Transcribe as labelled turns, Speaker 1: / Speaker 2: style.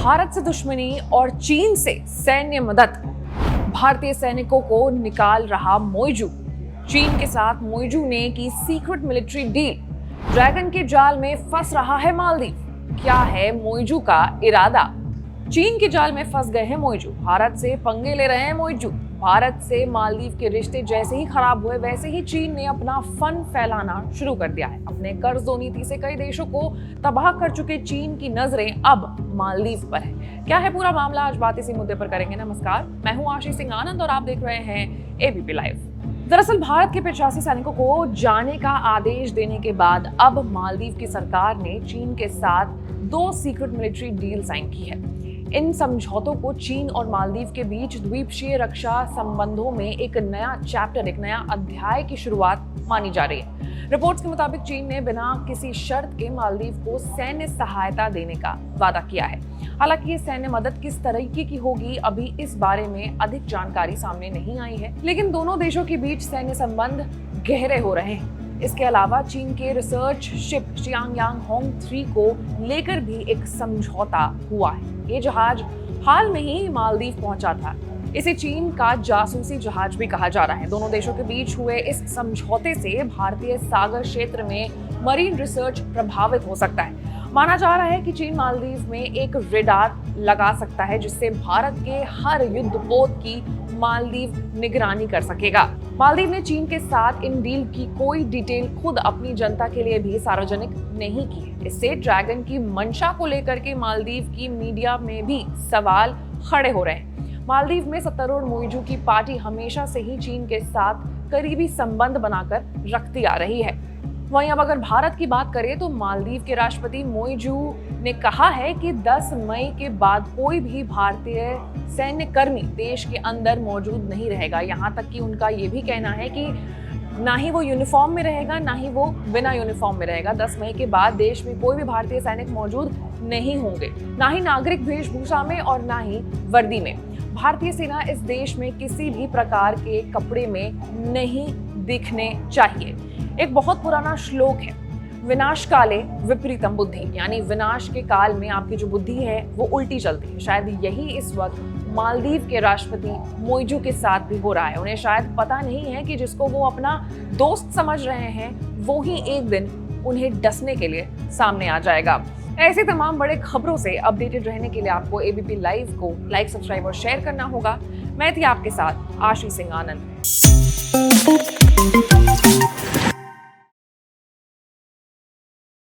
Speaker 1: भारत से दुश्मनी और चीन से सैन्य मदद, भारतीय सैनिकों को निकाल रहा मोइजू। चीन के साथ मोइजू ने की सीक्रेट मिलिट्री डील। ड्रैगन के जाल में फंस रहा है मालदीव। क्या है मोइजू का इरादा? चीन के जाल में फंस गए हैं मोइजू। भारत से पंगे ले रहे हैं मोइजू। भारत से मालदीव के रिश्ते जैसे ही खराब हुए वैसे ही चीन ने अपना फन फैलाना शुरू कर दिया है। अपने कर्ज दो नीति से कई देशों को तबाह कर चुके चीन की नजरें अब मालदीव पर है। क्या है पूरा मामला, आज बात इसी मुद्दे पर करेंगे। नमस्कार, मैं हूं आशीष सिंह आनंद और आप देख रहे हैं एबीपी लाइव। दरअसल भारत के 85 सैनिकों को जाने का आदेश देने के बाद अब मालदीव की सरकार ने चीन के साथ 2 सीक्रेट मिलिट्री डील साइन की है। इन समझौतों को चीन और मालदीव के बीच द्वीपक्षीय रक्षा संबंधों में एक नया चैप्टर, एक नया अध्याय की शुरुआत मानी जा रही है। रिपोर्ट्स के मुताबिक चीन ने बिना किसी शर्त के मालदीव को सैन्य सहायता देने का वादा किया है। हालांकि ये सैन्य मदद किस तरीके की होगी, अभी इस बारे में अधिक जानकारी सामने नहीं आई है, लेकिन दोनों देशों के बीच सैन्य संबंध गहरे हो रहे हैं। इसके अलावा चीन के रिसर्च शिप चियांगयांग होंग 3 को लेकर भी एक समझौता हुआ है। ये जहाज हाल में ही मालदीव पहुंचा था। इसे चीन का जासूसी जहाज भी कहा जा रहा है। दोनों देशों के बीच हुए इस समझौते से भारतीय सागर क्षेत्र में मरीन रिसर्च प्रभावित हो सकता है। माना जा रहा है कि चीन मालदीव में एक रेडार लगा सकता है जिससे भारत के हर युद्धपोत की मालदीव निगरानी कर सकेगा। मालदीव ने चीन के साथ इन डील की कोई डिटेल खुद अपनी जनता के लिए भी सार्वजनिक नहीं की है। इससे ड्रैगन की मंशा को लेकर के मालदीव की मीडिया में भी सवाल खड़े हो रहे हैं। मालदीव में सत्तारूढ़ मोइजू की पार्टी हमेशा से ही चीन के साथ करीबी संबंध बनाकर रखती आ रही है। वहीं अब अगर भारत की बात करें तो मालदीव के राष्ट्रपति मोइजू ने कहा है कि 10 मई के बाद कोई भी भारतीय सैन्य कर्मी देश के अंदर मौजूद नहीं रहेगा। यहाँ तक कि उनका ये भी कहना है कि ना ही वो यूनिफॉर्म में रहेगा, ना ही वो बिना यूनिफॉर्म में रहेगा। 10 मई के बाद देश में कोई भी भारतीय सैनिक मौजूद नहीं होंगे, ना ही नागरिक वेशभूषा में और ना ही वर्दी में। भारतीय सेना इस देश में किसी भी प्रकार के कपड़े में नहीं दिखने चाहिए। एक बहुत पुराना श्लोक है, विनाश काले विपरीतम बुद्धि, यानी विनाश के काल में आपकी जो बुद्धि है वो उल्टी चलती है। शायद यही इस वक्त मालदीव के राष्ट्रपति मोइजू के साथ भी हो रहा है। उन्हें शायद पता नहीं है कि जिसको वो अपना दोस्त समझ रहे हैं वो ही एक दिन उन्हें डसने के लिए सामने आ जाएगा। ऐसे तमाम बड़े खबरों से अपडेटेड रहने के लिए आपको एबीपी लाइव को लाइक, सब्सक्राइब और शेयर करना होगा। मैं थी आपके साथ आशीष सिंह आनंद।